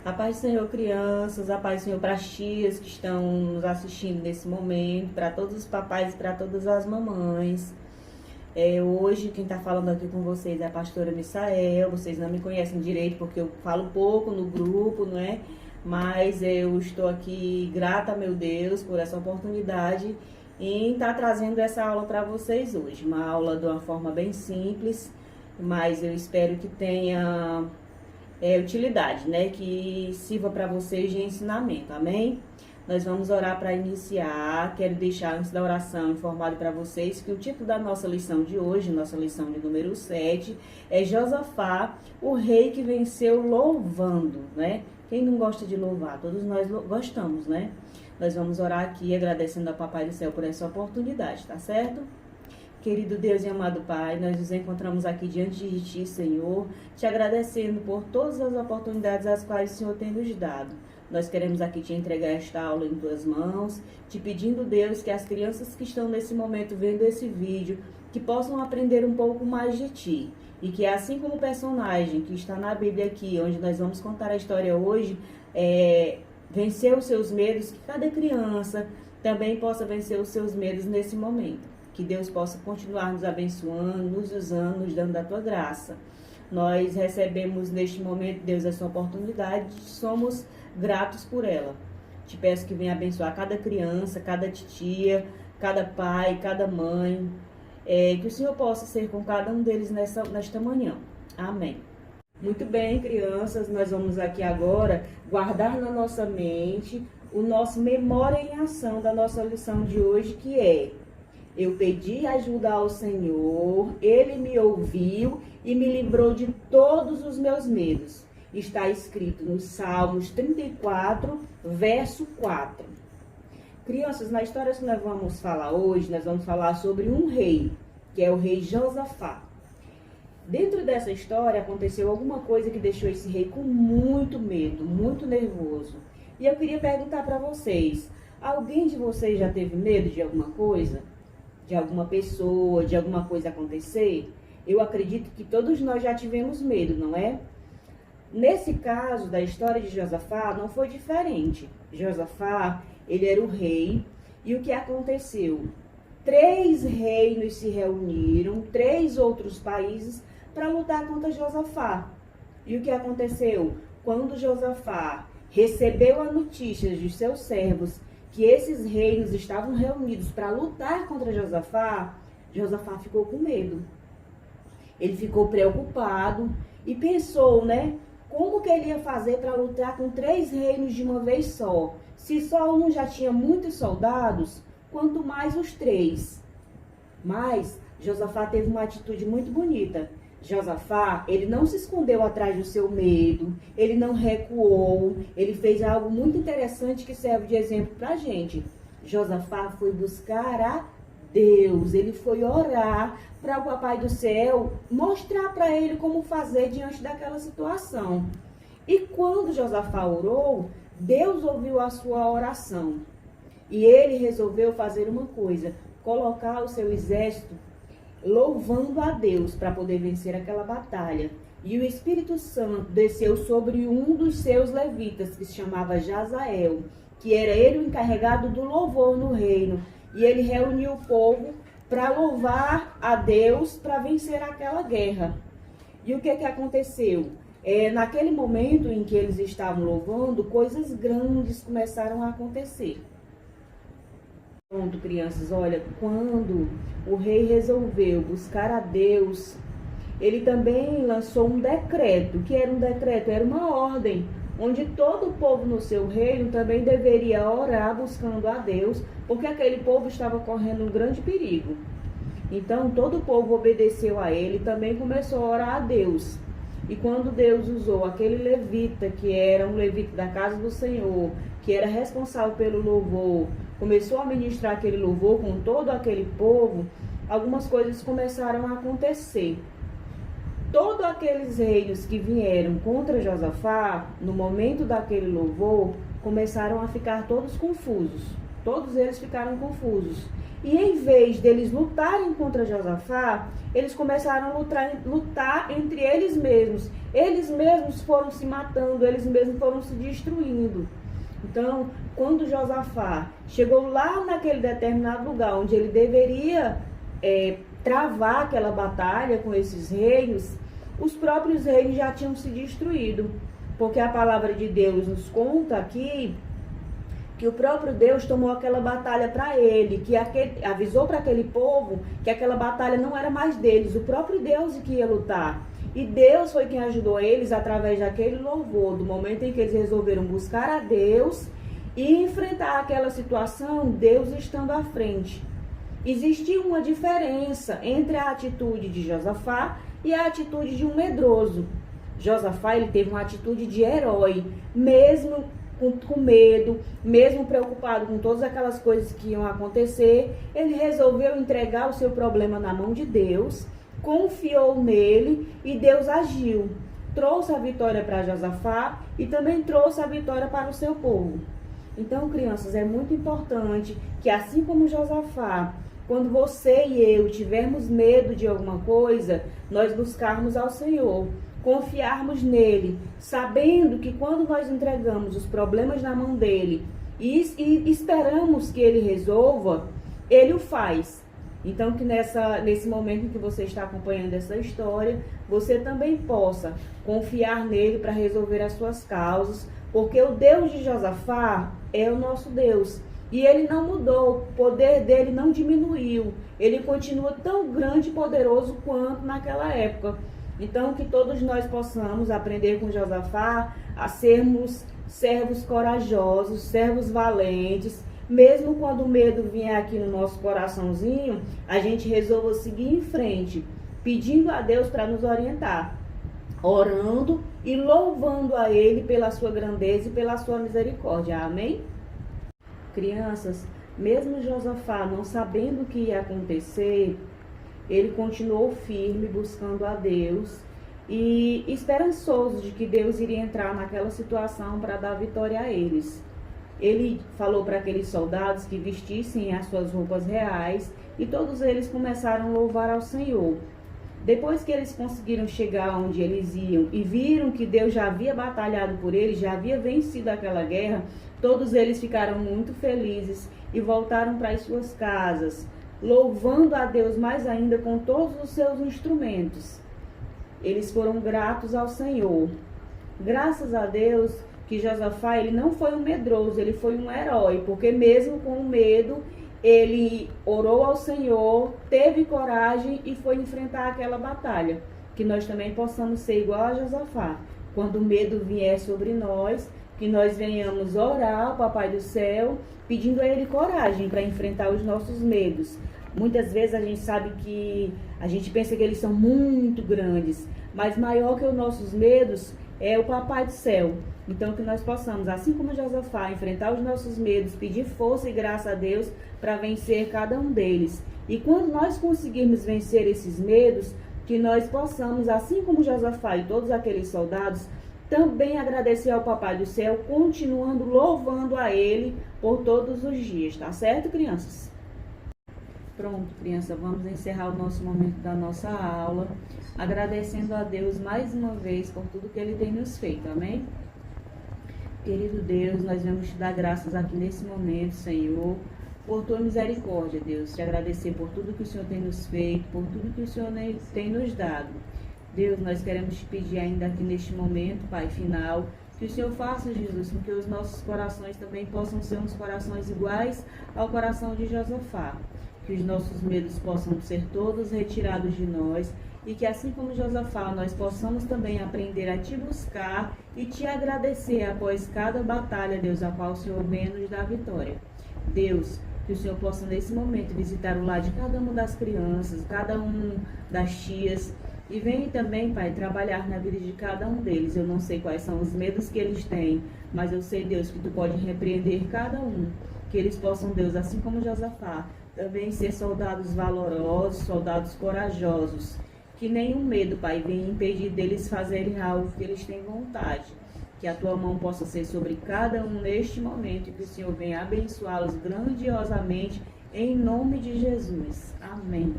A paz do Senhor, crianças, a paz do Senhor para as tias que estão nos assistindo nesse momento, para todos os papais e para todas as mamães. Hoje, quem está falando aqui com vocês é a pastora Missael. Vocês não me conhecem direito porque eu falo pouco no grupo, não é? Mas eu estou aqui grata a meu Deus por essa oportunidade em estar trazendo essa aula para vocês hoje. Uma aula de uma forma bem simples, mas eu espero que tenha utilidade, né? Que sirva para vocês de ensinamento, amém? Nós vamos orar para iniciar. Quero deixar antes da oração informado para vocês que o título da nossa lição de hoje, nossa lição de número 7, é Josafá, o rei que venceu louvando, né? Quem não gosta de louvar? Todos nós gostamos, né? Nós vamos orar aqui agradecendo ao Papai do Céu por essa oportunidade, tá certo? Querido Deus e amado Pai, nós nos encontramos aqui diante de Ti, Senhor, te agradecendo por todas as oportunidades as quais o Senhor tem nos dado. Nós queremos aqui te entregar esta aula em Tuas mãos, te pedindo, Deus, que as crianças que estão nesse momento vendo esse vídeo, que possam aprender um pouco mais de Ti. E que assim como o personagem que está na Bíblia aqui, onde nós vamos contar a história hoje, vencer os seus medos, que cada criança também possa vencer os seus medos nesse momento. Que Deus possa continuar nos abençoando, nos usando, nos dando da Tua graça. Nós recebemos neste momento, Deus, essa oportunidade, somos gratos por ela. Te peço que venha abençoar cada criança, cada titia, cada pai, cada mãe. Que o Senhor possa ser com cada um deles nesta manhã. Amém. Muito bem, crianças, nós vamos aqui agora guardar na nossa mente o nosso memória em ação da nossa lição de hoje, que é: eu pedi ajuda ao Senhor, Ele me ouviu e me livrou de todos os meus medos. Está escrito no Salmos 34, verso 4. Crianças, na história que nós vamos falar hoje, nós vamos falar sobre um rei, que é o rei Josafá. Dentro dessa história aconteceu alguma coisa que deixou esse rei com muito medo, muito nervoso. E eu queria perguntar para vocês, alguém de vocês já teve medo de alguma coisa? De alguma pessoa, de alguma coisa acontecer? Eu acredito que todos nós já tivemos medo, não é? Nesse caso da história de Josafá, não foi diferente. Josafá, ele era o rei, e o que aconteceu? 3 reinos se reuniram, 3 outros países, para lutar contra Josafá. E o que aconteceu? Quando Josafá recebeu a notícia de seus servos que esses reinos estavam reunidos para lutar contra Josafá, Josafá ficou com medo. Ele ficou preocupado e pensou, né? Como que ele ia fazer para lutar com 3 reinos de uma vez só? Se só um já tinha muitos soldados, quanto mais os 3. Mas Josafá teve uma atitude muito bonita. Josafá, ele não se escondeu atrás do seu medo, ele não recuou, ele fez algo muito interessante que serve de exemplo para a gente. Josafá foi buscar a Deus, ele foi orar para o Papai do Céu mostrar para ele como fazer diante daquela situação. E quando Josafá orou, Deus ouviu a sua oração. E ele resolveu fazer uma coisa: colocar o seu exército louvando a Deus para poder vencer aquela batalha. E o Espírito Santo desceu sobre um dos seus levitas, que se chamava Jazael, que era ele o encarregado do louvor no reino. E ele reuniu o povo para louvar a Deus para vencer aquela guerra. E o que aconteceu? Naquele momento em que eles estavam louvando, coisas grandes começaram a acontecer. Pronto, crianças, olha, quando o rei resolveu buscar a Deus, ele também lançou um decreto. O que era um decreto? Era uma ordem, onde todo o povo no seu reino também deveria orar buscando a Deus, porque aquele povo estava correndo um grande perigo. Então, todo o povo obedeceu a ele e também começou a orar a Deus. E quando Deus usou aquele levita, que era um levita da casa do Senhor, que era responsável pelo louvor, começou a ministrar aquele louvor com todo aquele povo, algumas coisas começaram a acontecer. Todos aqueles reinos que vieram contra Josafá, no momento daquele louvor, começaram a ficar todos confusos. todos eles ficaram confusos. E em vez deles lutarem contra Josafá, eles começaram a lutar entre eles mesmos. Eles mesmos foram se matando, eles mesmos foram se destruindo. Então, quando Josafá chegou lá naquele determinado lugar onde ele deveria travar aquela batalha com esses reinos, os próprios reinos já tinham se destruído. Porque a palavra de Deus nos conta aqui que o próprio Deus tomou aquela batalha para ele, que avisou para aquele povo que aquela batalha não era mais deles, o próprio Deus que ia lutar. E Deus foi quem ajudou eles através daquele louvor, do momento em que eles resolveram buscar a Deus e enfrentar aquela situação, Deus estando à frente. Existia uma diferença entre a atitude de Josafá e a atitude de um medroso. Josafá, ele teve uma atitude de herói, mesmo com medo, mesmo preocupado com todas aquelas coisas que iam acontecer, ele resolveu entregar o seu problema na mão de Deus, confiou nele e Deus agiu. Trouxe a vitória para Josafá e também trouxe a vitória para o seu povo. Então, crianças, é muito importante que assim como Josafá, quando você e eu tivermos medo de alguma coisa, nós buscarmos ao Senhor, confiarmos nele, sabendo que quando nós entregamos os problemas na mão dele e esperamos que ele resolva, ele o faz. Então que nesse momento em que você está acompanhando essa história, você também possa confiar nele para resolver as suas causas, porque o Deus de Josafá é o nosso Deus. E ele não mudou, o poder dele não diminuiu, ele continua tão grande e poderoso quanto naquela época. Então, que todos nós possamos aprender com Josafá a sermos servos corajosos, servos valentes. Mesmo quando o medo vier aqui no nosso coraçãozinho, a gente resolva seguir em frente, pedindo a Deus para nos orientar, orando e louvando a Ele pela sua grandeza e pela sua misericórdia. Amém? Crianças, mesmo Josafá não sabendo o que ia acontecer, ele continuou firme, buscando a Deus e esperançoso de que Deus iria entrar naquela situação para dar vitória a eles. Ele falou para aqueles soldados que vestissem as suas roupas reais e todos eles começaram a louvar ao Senhor. Depois que eles conseguiram chegar onde eles iam e viram que Deus já havia batalhado por eles, já havia vencido aquela guerra, todos eles ficaram muito felizes e voltaram para as suas casas, louvando a Deus mais ainda com todos os seus instrumentos. Eles foram gratos ao Senhor. Graças a Deus que Josafá, ele não foi um medroso, ele foi um herói, porque mesmo com o medo, ele orou ao Senhor, teve coragem e foi enfrentar aquela batalha. Que nós também possamos ser igual a Josafá. Quando o medo vier sobre nós, que nós venhamos orar ao Papai do Céu, pedindo a Ele coragem para enfrentar os nossos medos. Muitas vezes a gente sabe que a gente pensa que eles são muito grandes, mas maior que os nossos medos é o Papai do Céu. Então que nós possamos, assim como Josafá, enfrentar os nossos medos, pedir força e graça a Deus para vencer cada um deles. E quando nós conseguirmos vencer esses medos, que nós possamos, assim como Josafá e todos aqueles soldados, também agradecer ao Papai do Céu, continuando louvando a Ele por todos os dias, tá certo, crianças? Pronto, criança, vamos encerrar o nosso momento da nossa aula, agradecendo a Deus mais uma vez por tudo que Ele tem nos feito, amém? Querido Deus, nós vamos te dar graças aqui nesse momento, Senhor, por tua misericórdia, Deus, te agradecer por tudo que o Senhor tem nos feito, por tudo que o Senhor tem nos dado. Deus, nós queremos te pedir ainda aqui neste momento, Pai, final, que o Senhor faça, Jesus, com que os nossos corações também possam ser uns corações iguais ao coração de Josafá. Que os nossos medos possam ser todos retirados de nós e que assim como Josafá, nós possamos também aprender a te buscar e te agradecer após cada batalha, Deus, a qual o Senhor venha nos dar vitória. Deus, que o Senhor possa nesse momento visitar o lar de cada uma das crianças, cada um das tias, e venha também, Pai, trabalhar na vida de cada um deles. Eu não sei quais são os medos que eles têm, mas eu sei, Deus, que Tu pode repreender cada um. Que eles possam, Deus, assim como Josafá, também ser soldados valorosos, soldados corajosos. Que nenhum medo, Pai, venha impedir deles fazerem algo que eles têm vontade. Que a tua mão possa ser sobre cada um neste momento e que o Senhor venha abençoá-los grandiosamente em nome de Jesus. Amém.